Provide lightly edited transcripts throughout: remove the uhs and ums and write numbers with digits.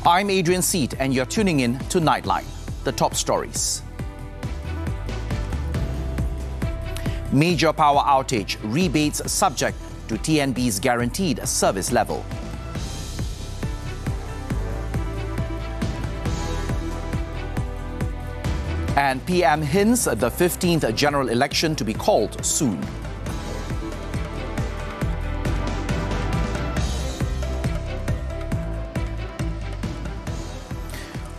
I'm Adrian Seet, and you're tuning in to Nightline, the top stories. Major power outage, rebates subject to TNB's guaranteed service level. And PM hints the 15th general election to be called soon.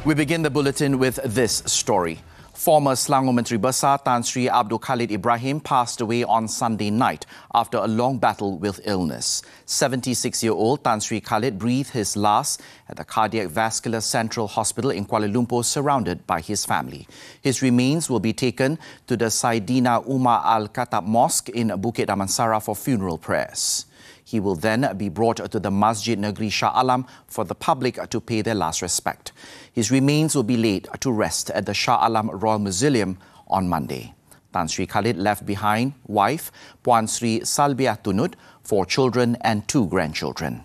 We begin the bulletin with this story. Former Selangor Menteri Besar Tan Sri Abdul Khalid Ibrahim passed away on Sunday night after a long battle with illness. 76-year-old Tan Sri Khalid breathed his last at the Cardiac Vascular Central Hospital in Kuala Lumpur, surrounded by his family. His remains will be taken to the Saidina Umar Al-Khattab Mosque in Bukit Damansara for funeral prayers. He will then be brought to the Masjid Negeri Shah Alam for the public to pay their last respect. His remains will be laid to rest at the Shah Alam Royal Mausoleum on Monday. Tan Sri Khalid left behind wife Puan Sri Salbiah Tunut, 4 children and 2 grandchildren.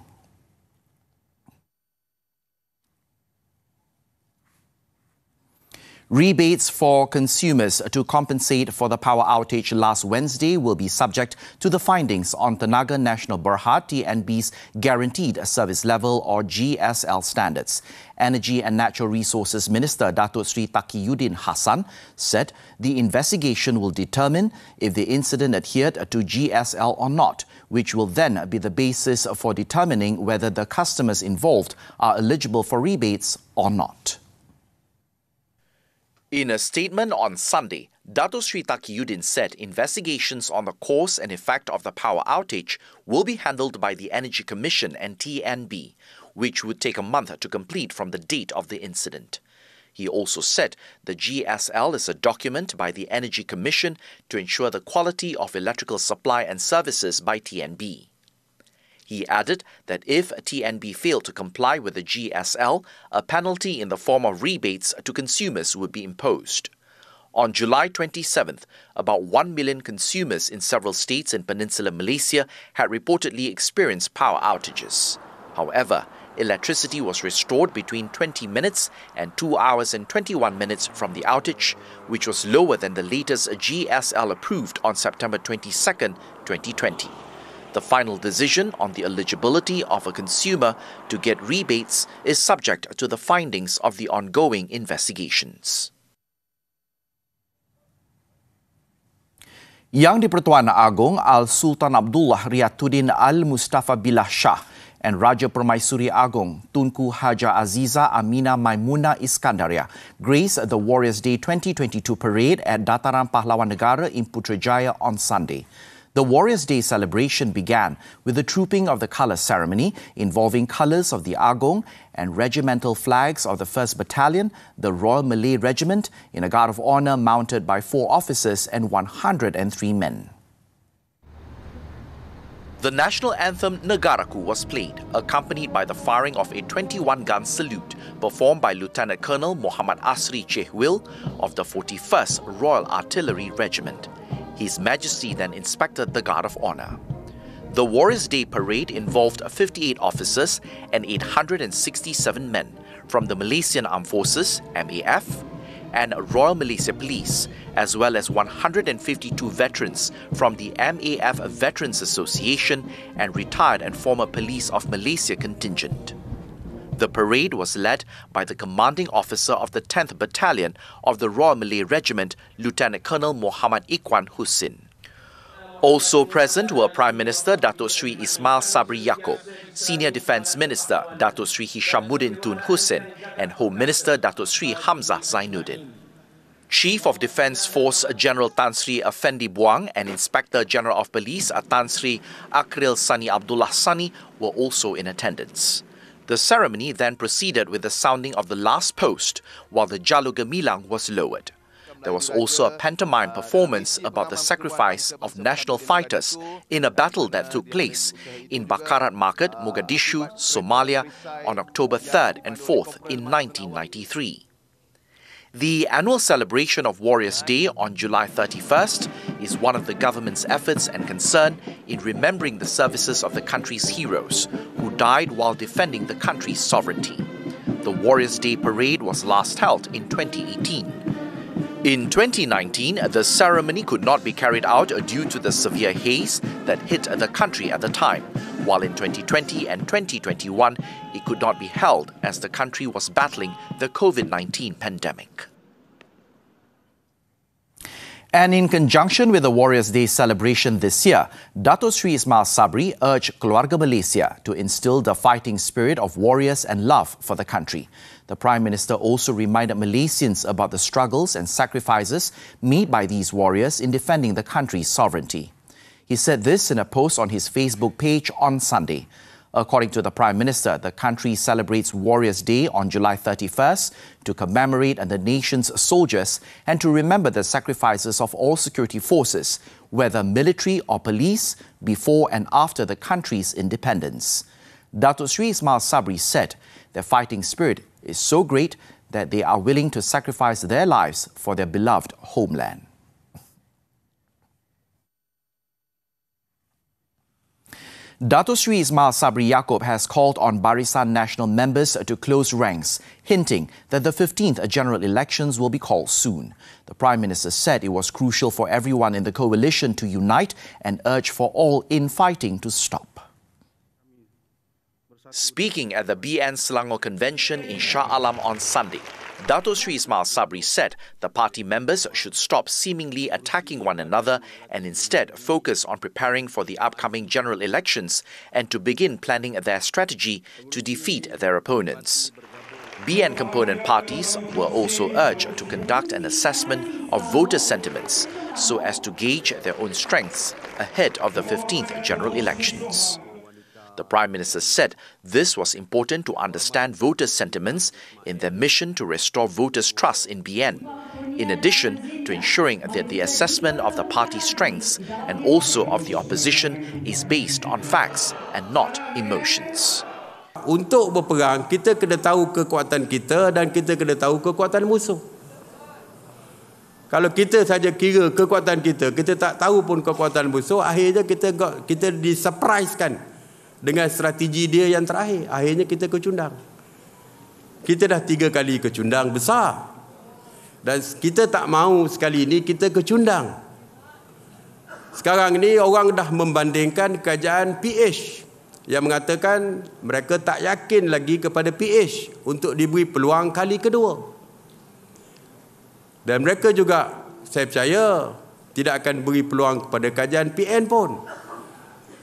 Rebates for consumers to compensate for the power outage last Wednesday will be subject to the findings on Tenaga Nasional Berhad TNB's Guaranteed Service Level or GSL standards. Energy and Natural Resources Minister Datuk Sri Taqiyuddin Hassan said the investigation will determine if the incident adhered to GSL or not, which will then be the basis for determining whether the customers involved are eligible for rebates or not. In a statement on Sunday, Datuk Sri Taqiyuddin said investigations on the cause and effect of the power outage will be handled by the Energy Commission and TNB, which would take a month to complete from the date of the incident. He also said the GSL is a document by the Energy Commission to ensure the quality of electrical supply and services by TNB. He added that if TNB failed to comply with the GSL, a penalty in the form of rebates to consumers would be imposed. On July 27th, about 1 million consumers in several states in Peninsular Malaysia had reportedly experienced power outages. However, electricity was restored between 20 minutes and 2 hours and 21 minutes from the outage, which was lower than the latest GSL approved on September 22nd, 2020. The final decision on the eligibility of a consumer to get rebates is subject to the findings of the ongoing investigations. Yang di-Pertuan Agong Al-Sultan Abdullah Riyatuddin Al-Mustafa Billah Shah and Raja Permaisuri Agong Tunku Haja Aziza Amina Maimuna Iskandaria graced the Warriors Day 2022 parade at Dataran Pahlawan Negara in Putrajaya on Sunday. The Warriors' Day celebration began with the trooping of the colour ceremony involving colours of the Agong and regimental flags of the 1st Battalion, the Royal Malay Regiment, in a guard of honour mounted by 4 officers and 103 men. The national anthem Negaraku was played, accompanied by the firing of a 21-gun salute performed by Lieutenant Colonel Muhammad Asri Chehwil of the 41st Royal Artillery Regiment. His Majesty then inspected the Guard of Honour. The Warriors' Day parade involved 58 officers and 867 men from the Malaysian Armed Forces, MAF, and Royal Malaysia Police, as well as 152 veterans from the MAF Veterans Association and retired and former Police of Malaysia contingent. The parade was led by the commanding officer of the 10th Battalion of the Royal Malay Regiment, Lieutenant Colonel Muhammad Ikhwan Husin. Also present were Prime Minister Datuk Sri Ismail Sabri Yaakob, Senior Defence Minister Datuk Sri Hishamuddin Tun Hussein, and Home Minister Datuk Sri Hamzah Zainuddin. Chief of Defence Force General Tan Sri Effendi Buang and Inspector General of Police Tan Sri Akril Sani Abdullah Sani were also in attendance. The ceremony then proceeded with the sounding of the last post while the Jalu Gemilang was lowered. There was also a pantomime performance about the sacrifice of national fighters in a battle that took place in Bakarat Market, Mogadishu, Somalia on October 3rd and 4th in 1993. The annual celebration of Warriors' Day on July 31st is one of the government's efforts and concern in remembering the services of the country's heroes who died while defending the country's sovereignty. The Warriors' Day parade was last held in 2018. In 2019, the ceremony could not be carried out due to the severe haze that hit the country at the time, while in 2020 and 2021, it could not be held as the country was battling the COVID-19 pandemic. And in conjunction with the Warriors' Day celebration this year, Dato Sri Ismail Sabri urged Keluarga Malaysia to instill the fighting spirit of warriors and love for the country. The Prime Minister also reminded Malaysians about the struggles and sacrifices made by these warriors in defending the country's sovereignty. He said this in a post on his Facebook page on Sunday. According to the Prime Minister, the country celebrates Warriors' Day on July 31st to commemorate the nation's soldiers and to remember the sacrifices of all security forces, whether military or police, before and after the country's independence. Dato Sri Ismail Sabri said their fighting spirit is so great that they are willing to sacrifice their lives for their beloved homeland. Dato Sri Ismail Sabri Yaakob has called on Barisan Nasional members to close ranks, hinting that the 15th general elections will be called soon. The Prime Minister said it was crucial for everyone in the coalition to unite and urged for all infighting to stop. Speaking at the BN Selangor Convention in Shah Alam on Sunday, Dato Sri Ismail Sabri said the party members should stop seemingly attacking one another and instead focus on preparing for the upcoming general elections and to begin planning their strategy to defeat their opponents. BN component parties were also urged to conduct an assessment of voter sentiments so as to gauge their own strengths ahead of the 15th general elections. The Prime Minister said this was important to understand voters' sentiments in their mission to restore voters' trust in BN, in addition to ensuring that the assessment of the party's strengths and also of the opposition is based on facts and not emotions. Untuk berperang, kita kena tahu kekuatan kita dan kita kena tahu kekuatan musuh. Kalau kita saja kira kekuatan kita, kita tak tahu pun kekuatan musuh, akhirnya kita disurprisekan dengan strategi dia yang terakhir. Akhirnya kita kecundang. Kita dah 3 kali kecundang besar. Dan kita tak mahu sekali ini kita kecundang. Sekarang ni orang dah membandingkan kerajaan PH yang mengatakan mereka tak yakin lagi kepada PH untuk diberi peluang kali kedua. Dan mereka juga, saya percaya, tidak akan beri peluang kepada kerajaan PN pun.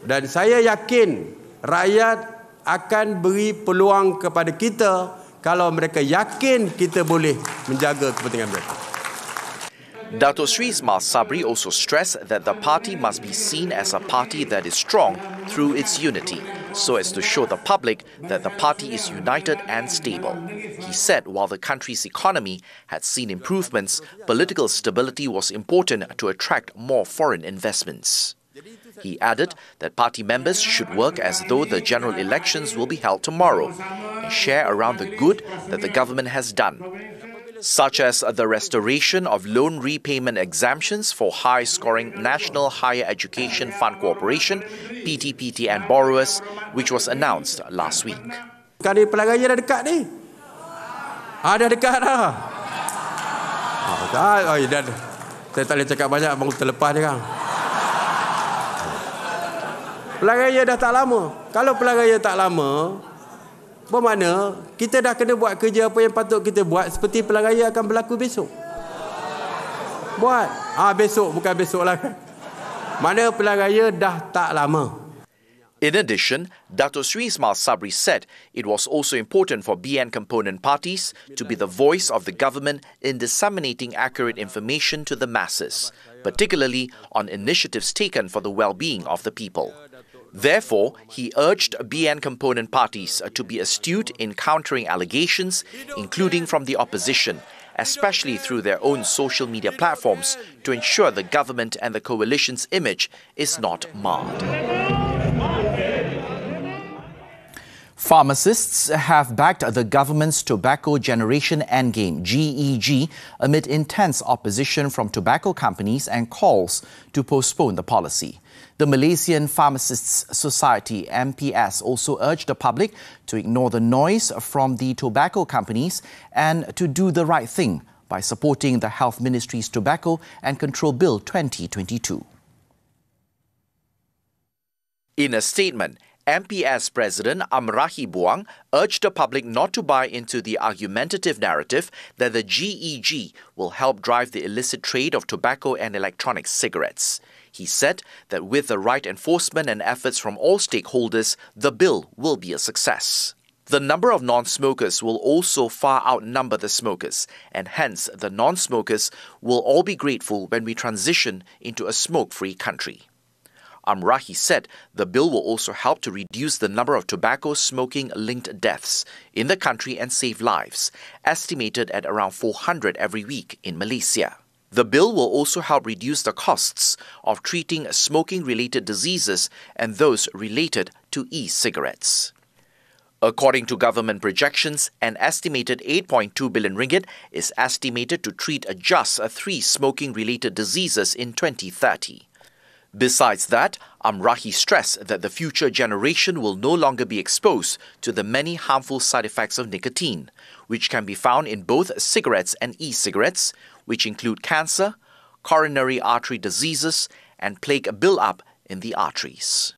Dan saya yakin rakyat akan beri peluang kepada kita kalau mereka yakin kita boleh menjaga kepentingan mereka. Dato Sri Ismail Sabri also stressed that the party must be seen as a party that is strong through its unity, so as to show the public that the party is united and stable. He said while the country's economy had seen improvements, political stability was important to attract more foreign investments. He added that party members should work as though the general elections will be held tomorrow and share around the good that the government has done, such as the restoration of loan repayment exemptions for high-scoring National Higher Education Fund Corporation, PTPTN borrowers, which was announced last week. Kali pelaganya dah dekat ni. Dah dekat dah. Saya tak boleh cakap banyak, baru terlepas dia kan. Pelagaya dah tak lama. Kalau pelagaya tak lama, bermakna kita dah kena buat kerja apa yang patut kita buat seperti pelagaya akan berlaku besok. Buat. Besok, bukan besok lah. Mana pelagaya dah tak lama. In addition, Dato Sri Ismail Sabri said it was also important for BN component parties to be the voice of the government in disseminating accurate information to the masses, particularly on initiatives taken for the well-being of the people. Therefore, he urged BN component parties to be astute in countering allegations, including from the opposition, especially through their own social media platforms, to ensure the government and the coalition's image is not marred. Pharmacists have backed the government's Tobacco Generation Endgame, GEG, amid intense opposition from tobacco companies and calls to postpone the policy. The Malaysian Pharmacists Society, MPS, also urged the public to ignore the noise from the tobacco companies and to do the right thing by supporting the Health Ministry's Tobacco and Control Bill 2022. In a statement, MPS President Amrahi Buang urged the public not to buy into the argumentative narrative that the GEG will help drive the illicit trade of tobacco and electronic cigarettes. He said that with the right enforcement and efforts from all stakeholders, the bill will be a success. The number of non-smokers will also far outnumber the smokers, and hence the non-smokers will all be grateful when we transition into a smoke-free country. Amrahi said the bill will also help to reduce the number of tobacco smoking-linked deaths in the country and save lives, estimated at around 400 every week in Malaysia. The bill will also help reduce the costs of treating smoking-related diseases and those related to e-cigarettes. According to government projections, an estimated 8.2 billion ringgit is estimated to treat just 3 smoking-related diseases in 2030. Besides that, Amrahi stressed that the future generation will no longer be exposed to the many harmful side effects of nicotine, which can be found in both cigarettes and e-cigarettes, which include cancer, coronary artery diseases, and plaque build-up in the arteries.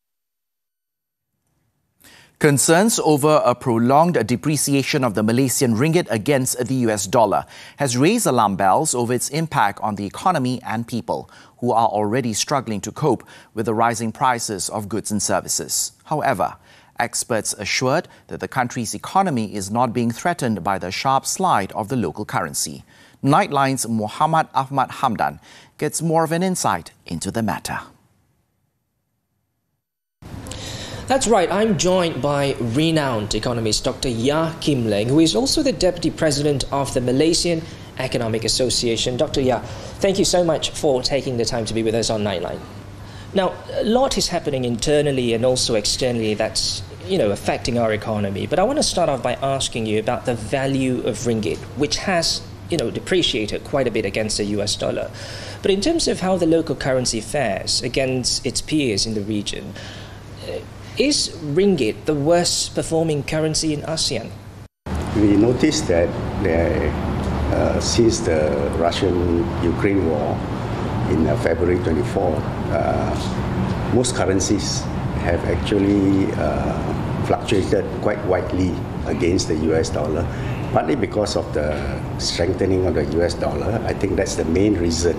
Concerns over a prolonged depreciation of the Malaysian ringgit against the US dollar has raised alarm bells over its impact on the economy and people, who are already struggling to cope with the rising prices of goods and services. However, experts assured that the country's economy is not being threatened by the sharp slide of the local currency. Nightline's Muhammad Ahmad Hamdan gets more of an insight into the matter. That's right, I'm joined by renowned economist Dr. Yah Kim Leng, who is also the Deputy President of the Malaysian Economic Association. Dr. Yah, thank you so much for taking the time to be with us on Nightline. Now, a lot is happening internally and also externally that's, affecting our economy. But I want to start off by asking you about the value of ringgit, which has, depreciated quite a bit against the US dollar. But in terms of how the local currency fares against its peers in the region, is ringgit the worst performing currency in ASEAN? We noticed that since the Russian-Ukraine war in February 24, most currencies have actually fluctuated quite widely against the US dollar, partly because of the strengthening of the US dollar. I think that's the main reason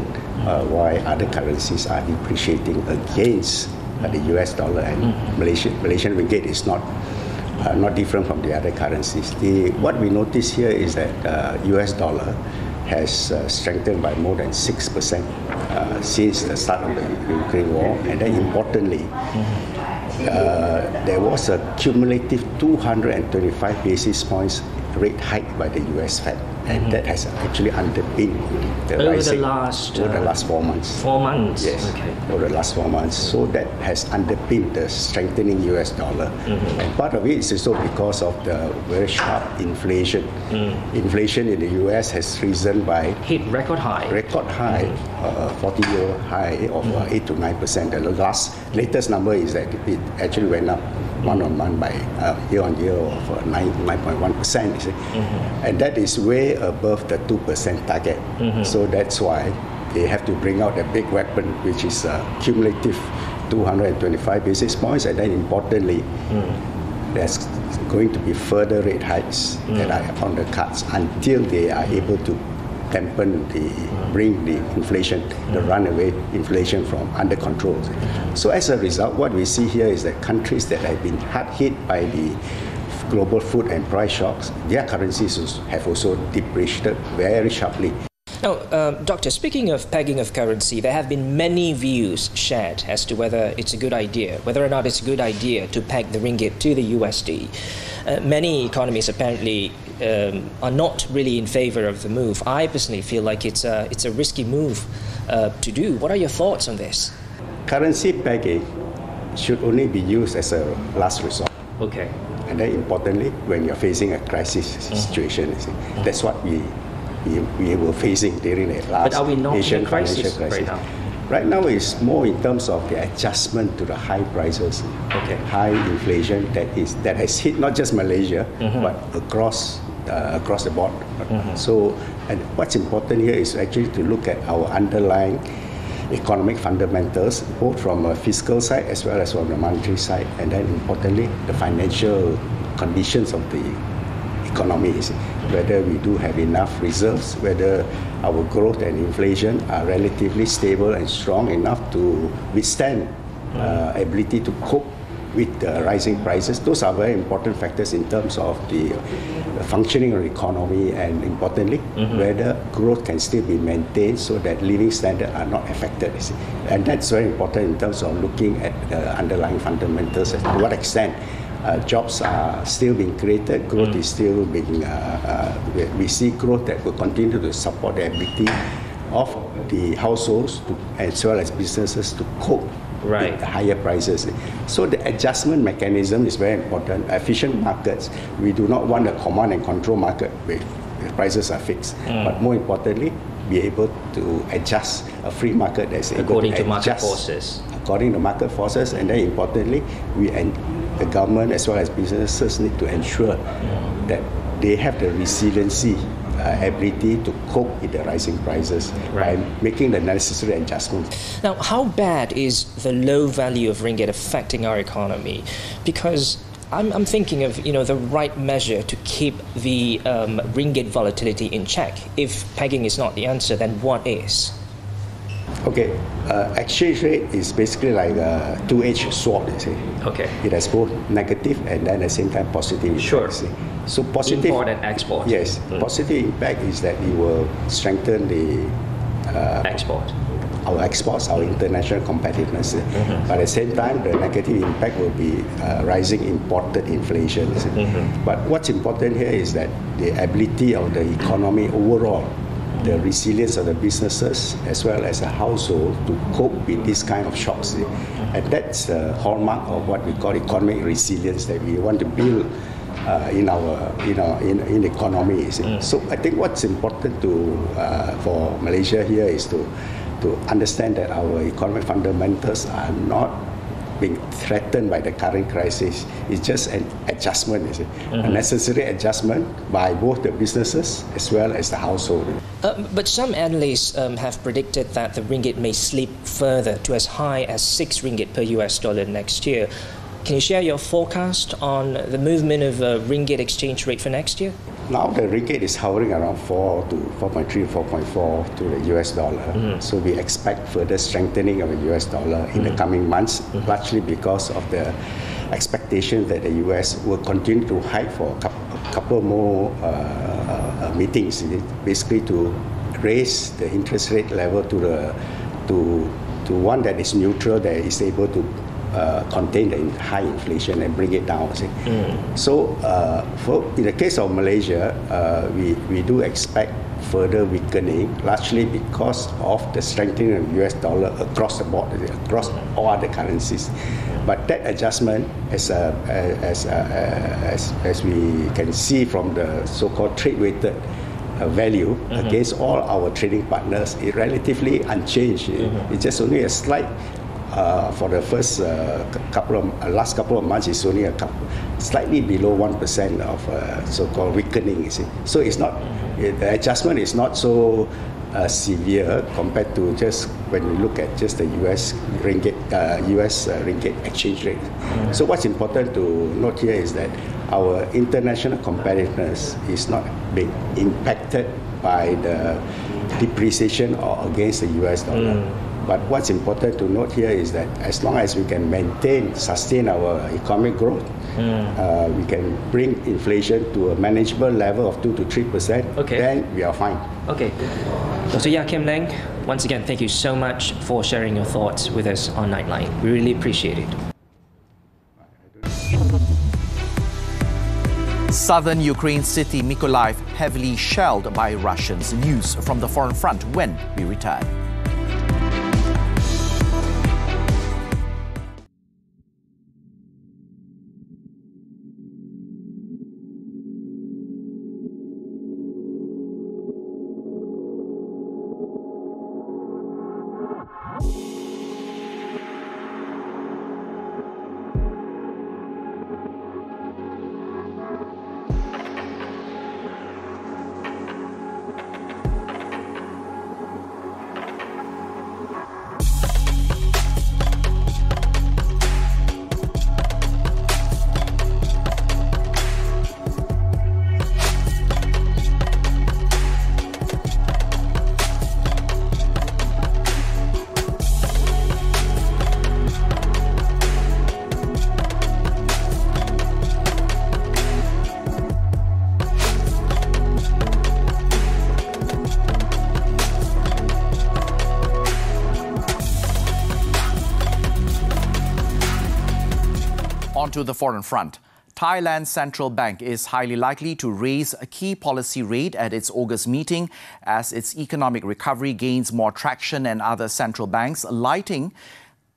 why other currencies are depreciating against the US dollar, and Malaysian ringgit is not different from the other currencies. What we notice here is that US dollar has strengthened by more than 6% since the start of the Ukraine war, and then importantly, there was a cumulative 225 basis points rate hike by the US Fed, and that has actually underpinned the rising over the last 4 months. 4 months? Yes, okay. Over the last 4 months. So that has underpinned the strengthening US dollar. And part of it is also because of the very sharp inflation. Inflation in the US has risen by... hit record high. 40-year high of 8 to 9%. The latest number is that it actually went up month-on-month by year-on-year of 9.1%. And that is way above the 2% target. So that's why they have to bring out a big weapon, which is cumulative 225 basis points, and then importantly, there's going to be further rate hikes that are on the cards until they are able to bring the inflation, the runaway inflation from under control. So as a result, what we see here is that countries that have been hard hit by the global food and price shocks, their currencies have also depreciated very sharply. Now, Doctor, speaking of pegging of currency, there have been many views shared as to whether or not it's a good idea to peg the ringgit to the USD. Many economists apparently are not really in favor of the move. I personally feel like it's a risky move to do. What are your thoughts on this? Currency pegging should only be used as a last resort. Okay. And then importantly, when you're facing a crisis situation, that's what we were facing during the last But are we not Asian in a crisis financial crisis. right now? Right now, it's more in terms of the adjustment to the high prices, high inflation that has hit not just Malaysia, but across the board. So, and what's important here is actually to look at our underlying economic fundamentals, both from a fiscal side as well as from the monetary side, and then importantly, the financial conditions of the economy, whether we do have enough reserves, whether our growth and inflation are relatively stable and strong enough to withstand ability to cope with the rising prices. Those are very important factors in terms of the functioning of the economy, and importantly, whether growth can still be maintained so that living standards are not affected. And that's very important in terms of looking at the underlying fundamentals, as to what extent jobs are still being created, growth is still being, we see growth that will continue to support the ability of the households as well as businesses to cope with the higher prices. So the adjustment mechanism is very important. Efficient markets, we do not want a command and control market where the prices are fixed, but more importantly, be able to adjust a free market that's able according to adjust market forces. According to market forces, and then importantly, the government as well as businesses need to ensure that they have the resiliency, ability to cope with the rising prices by making the necessary adjustments. Now, how bad is the low value of ringgit affecting our economy? Because I'm thinking of the right measure to keep the ringgit volatility in check. If pegging is not the answer, then what is? Okay, exchange rate is basically like a two-edged sword, you see. Okay. It has both negative and then at the same time positive. Sure. Impact, so positive import and export. Yes, positive impact is that it will strengthen the export. Our exports, our international competitiveness. But at the same time, the negative impact will be rising imported inflation. But what's important here is that the ability of the economy overall, the resilience of the businesses as well as the household to cope with this kind of shocks. And that's the hallmark of what we call economic resilience that we want to build in the economy. So I think what's important for Malaysia here is to understand that our economic fundamentals are not being threatened by the current crisis. It's just an adjustment, a necessary adjustment by both the businesses as well as the household. But some analysts have predicted that the ringgit may slip further to as high as 6 ringgit per US dollar next year. Can you share your forecast on the movement of ringgit exchange rate for next year? Now the ringgit is hovering around 4 to 4.3, 4.4 to the US dollar. So we expect further strengthening of the US dollar in the coming months, largely because of the expectation that the US will continue to hike for a couple more meetings, basically to raise the interest rate level to one that is neutral, that is able to contain the high inflation and bring it down. So in the case of Malaysia, we do expect further weakening, largely because of the strengthening of the US dollar across the board, across all other currencies. But that adjustment, as we can see from the so-called trade-weighted value against all our trading partners, is relatively unchanged. It's just only a slight. For the first last couple of months, it's only slightly below 1% of so-called weakening. You see, so it's not the adjustment is not so severe compared to just when we look at just the US ringgit exchange rate. So what's important to note here is that our international competitiveness is not being impacted by the depreciation or against the US dollar. But what's important to note here is that as long as we can sustain our economic growth, we can bring inflation to a manageable level of 2 to 3%, then we are fine. Okay. Dr. Yah Kim Leng, once again, thank you so much for sharing your thoughts with us on Nightline. We really appreciate it. Southern Ukraine city Mykolaiv heavily shelled by Russians. News from the foreign front when we return. To the foreign front. Thailand's central bank is highly likely to raise a key policy rate at its August meeting as its economic recovery gains more traction and other central banks lighting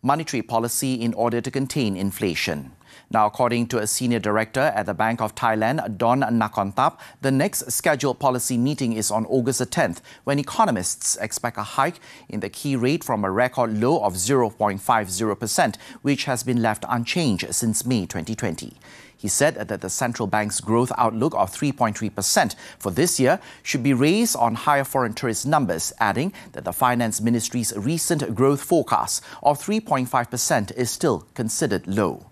monetary policy in order to contain inflation. Now, according to a senior director at the Bank of Thailand, Don Nakontap, the next scheduled policy meeting is on August the 10th, when economists expect a hike in the key rate from a record low of 0.50%, which has been left unchanged since May 2020. He said that the central bank's growth outlook of 3.3% for this year should be raised on higher foreign tourist numbers, adding that the Finance Ministry's recent growth forecast of 3.5% is still considered low.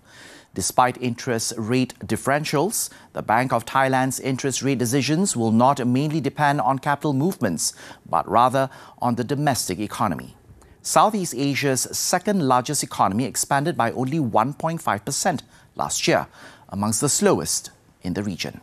Despite interest rate differentials, the Bank of Thailand's interest rate decisions will not mainly depend on capital movements, but rather on the domestic economy. Southeast Asia's second largest economy expanded by only 1.5% last year, amongst the slowest in the region.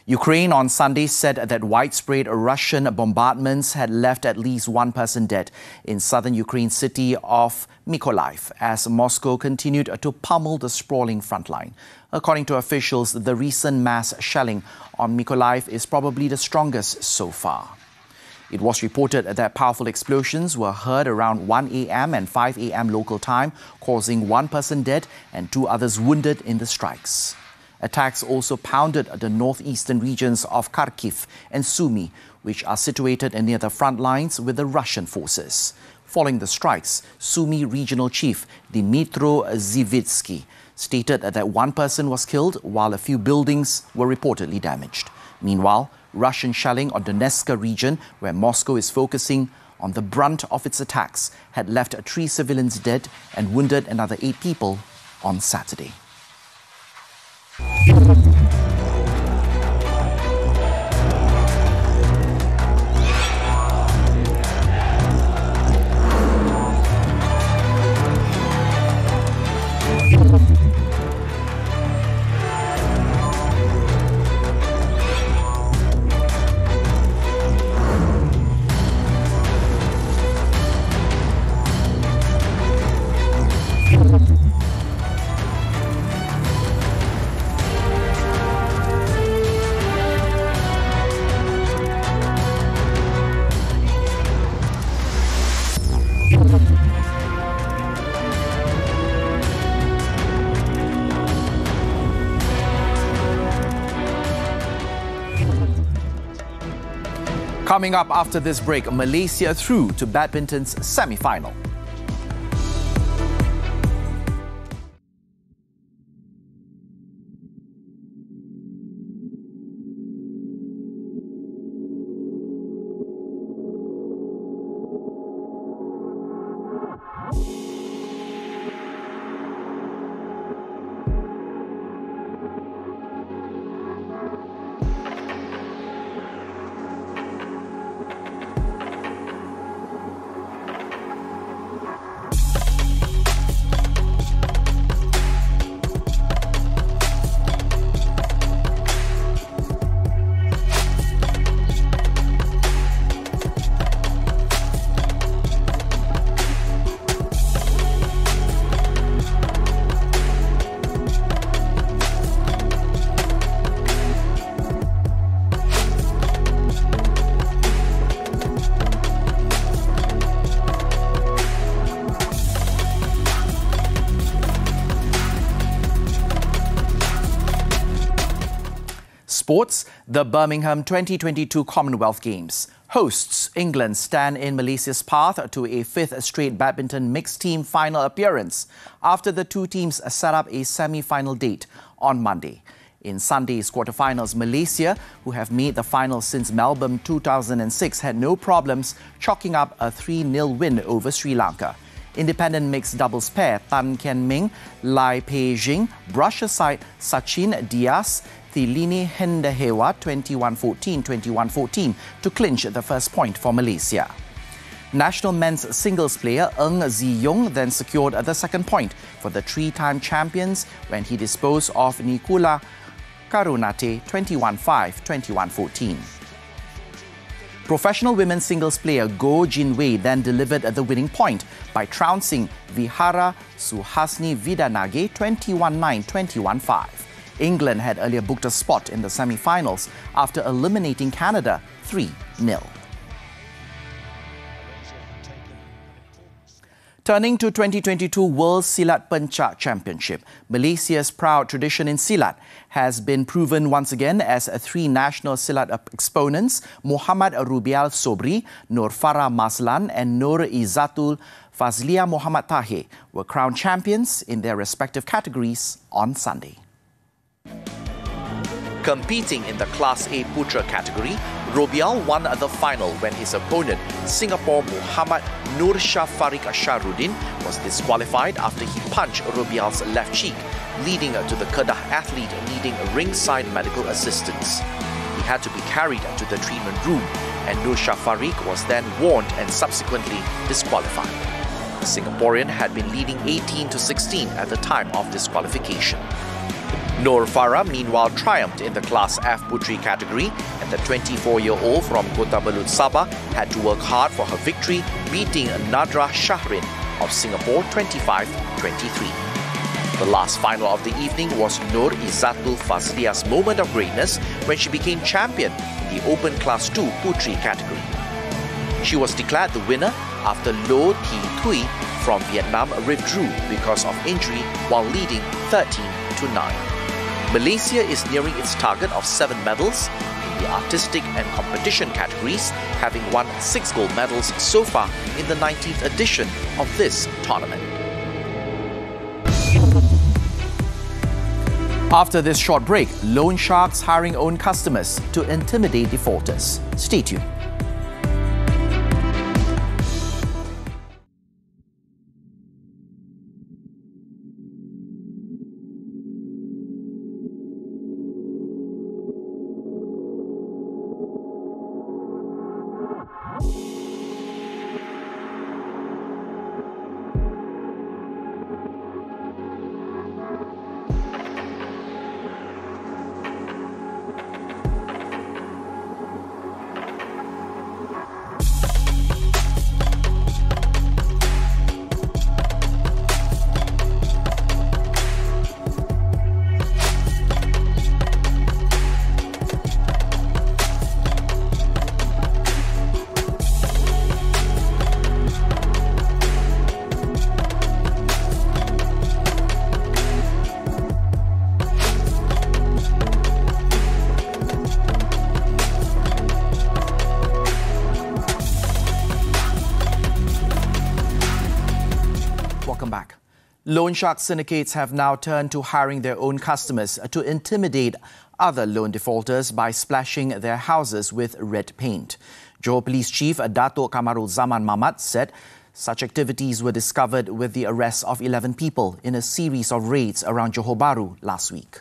Ukraine on Sunday said that widespread Russian bombardments had left at least one person dead in southern Ukraine's city of Mykolaiv as Moscow continued to pummel the sprawling frontline. According to officials, the recent mass shelling on Mykolaiv is probably the strongest so far. It was reported that powerful explosions were heard around 1 a.m. and 5 a.m. local time, causing one person dead and two others wounded in the strikes. Attacks also pounded the northeastern regions of Kharkiv and Sumy, which are situated near the front lines with the Russian forces. Following the strikes, Sumy regional chief Dmytro Zivitsky stated that one person was killed while a few buildings were reportedly damaged. Meanwhile, Russian shelling on the Donetsk region, where Moscow is focusing on the brunt of its attacks, had left 3 civilians dead and wounded another 8 people on Saturday. Coming up after this break, Malaysia through to badminton's semi-final. Sports, the Birmingham 2022 Commonwealth Games. Hosts England stand in Malaysia's path to a 5th straight badminton mixed team final appearance after the two teams set up a semi-final date on Monday. In Sunday's quarterfinals, Malaysia, who have made the final since Melbourne 2006, had no problems chalking up a 3-0 win over Sri Lanka. Independent mixed doubles pair Tan Kian Ming, Lai Pei Jing brush aside Sachin Diaz, Thilini Hendahewa 21-14, 21-14 to clinch the first point for Malaysia. National men's singles player Ng Ziyong then secured the second point for the 3-time champions when he disposed of Nikula Karunate 21-5, 21-14. Professional women's singles player Go Jin-wei then delivered the winning point by trouncing Vihara Suhasini Vidanage 21-9, 21-5. England had earlier booked a spot in the semi-finals after eliminating Canada 3-0. Turning to 2022 World Silat Pencak Championship, Malaysia's proud tradition in Silat has been proven once again as three national Silat exponents, Muhammad Rubial Sobri, Nur Farah Maslan and Nur Izzatul Fazlia Muhammad Tahir were crowned champions in their respective categories on Sunday. Competing in the Class A Putra category, Robial won the final when his opponent, Singapore Muhammad Nur Shah Farik Asharuddin, was disqualified after he punched Robial's left cheek, leading to the Kedah athlete needing ringside medical assistance. He had to be carried to the treatment room, and Nur Shah Farik was then warned and subsequently disqualified. The Singaporean had been leading 18-16 at the time of disqualification. Nur Farah, meanwhile, triumphed in the Class F Putri category, and the 24-year-old from Kota Belud, Sabah had to work hard for her victory, beating Nadra Shahrin of Singapore 25-23. The last final of the evening was Nur Izzatul Fazlia's moment of greatness when she became champion in the Open Class 2 Putri category. She was declared the winner after Lo Thi Tui from Vietnam withdrew because of injury while leading 13-9. Malaysia is nearing its target of 7 medals in the artistic and competition categories, having won 6 gold medals so far in the 19th edition of this tournament. After this short break, loan sharks hiring own customers to intimidate defaulters. Stay tuned. Loan shark syndicates have now turned to hiring their own customers to intimidate other loan defaulters by splashing their houses with red paint. Johor Police Chief Datuk Kamarul Zaman Mamat said such activities were discovered with the arrest of 11 people in a series of raids around Johor Bahru last week.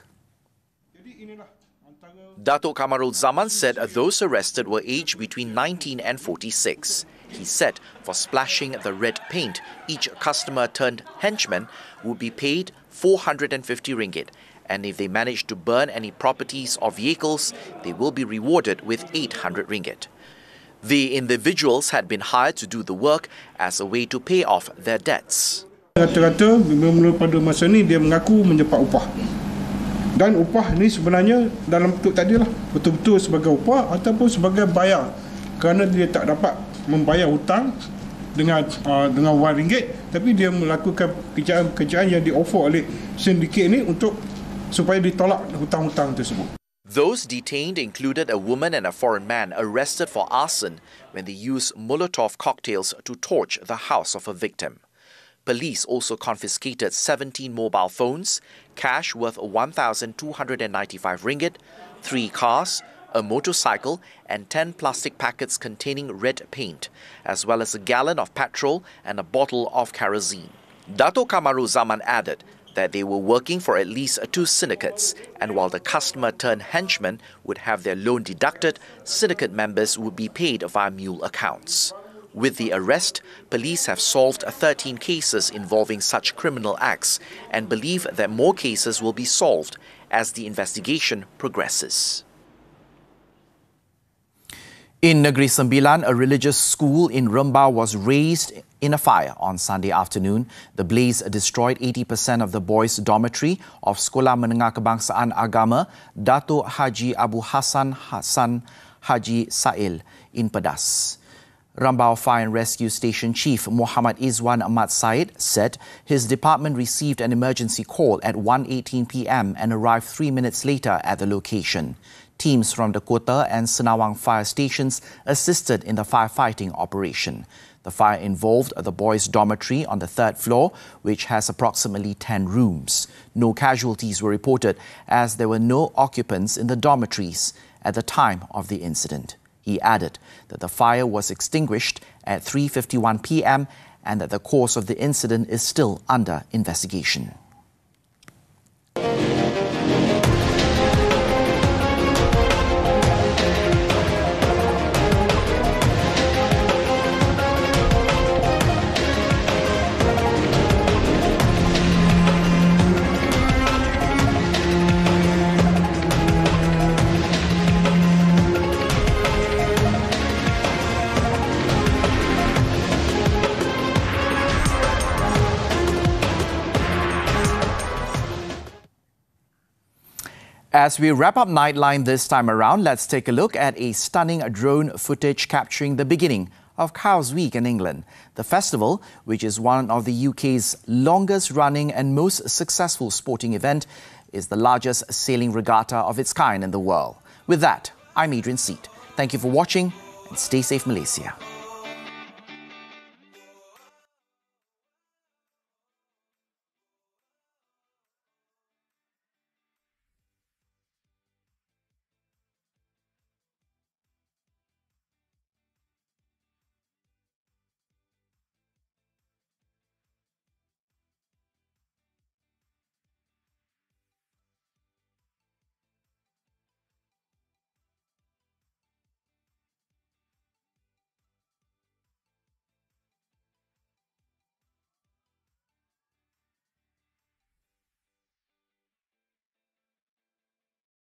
Datuk Kamarul Zaman said those arrested were aged between 19 and 46. He said for splashing the red paint, each customer turned henchman would be paid 450 ringgit, and if they manage to burn any properties or vehicles, they will be rewarded with 800 ringgit. The individuals had been hired to do the work as a way to pay off their debts. Rata-rata mula pada masa ni dia mengaku menyepak upah. Dan upah ni sebenarnya dalam bentuk tadi lah, betul-betul sebagai upah ataupun sebagai bayar kerana dia tak dapat membayar hutang dengan RM1, tapi dia melakukan kerjaan yang di-offer oleh sindiket ni untuk supaya ditolak hutang-hutang tersebut. Those detained included a woman and a foreign man arrested for arson when they used Molotov cocktails to torch the house of a victim. Police also confiscated 17 mobile phones, cash worth 1,295 ringgit, 3 cars, a motorcycle and 10 plastic packets containing red paint, as well as a gallon of petrol and a bottle of kerosene. Datuk Kamarul Zaman added that they were working for at least 2 syndicates, and while the customer turned henchman would have their loan deducted, syndicate members would be paid via mule accounts. With the arrest, police have solved 13 cases involving such criminal acts and believe that more cases will be solved as the investigation progresses. In Negeri Sembilan, a religious school in Rembau was razed in a fire on Sunday afternoon. The blaze destroyed 80% of the boys' dormitory of Sekolah Menengah Kebangsaan Agama Datuk Haji Abu Hassan Haji Sail in Pedas. Rembau Fire and Rescue Station Chief Muhammad Izwan Ahmad Said said his department received an emergency call at 1:18 p.m. and arrived 3 minutes later at the location. Teams from the Kota and Senawang fire stations assisted in the firefighting operation. The fire involved the boys' dormitory on the 3rd floor, which has approximately 10 rooms. No casualties were reported as there were no occupants in the dormitories at the time of the incident. He added that the fire was extinguished at 3:51 p.m. and that the cause of the incident is still under investigation. As we wrap up Nightline this time around, let's take a look at a stunning drone footage capturing the beginning of Cows Week in England. The festival, which is one of the UK's longest running and most successful sporting event, is the largest sailing regatta of its kind in the world. With that, I'm Adrian Seet. Thank you for watching and stay safe, Malaysia.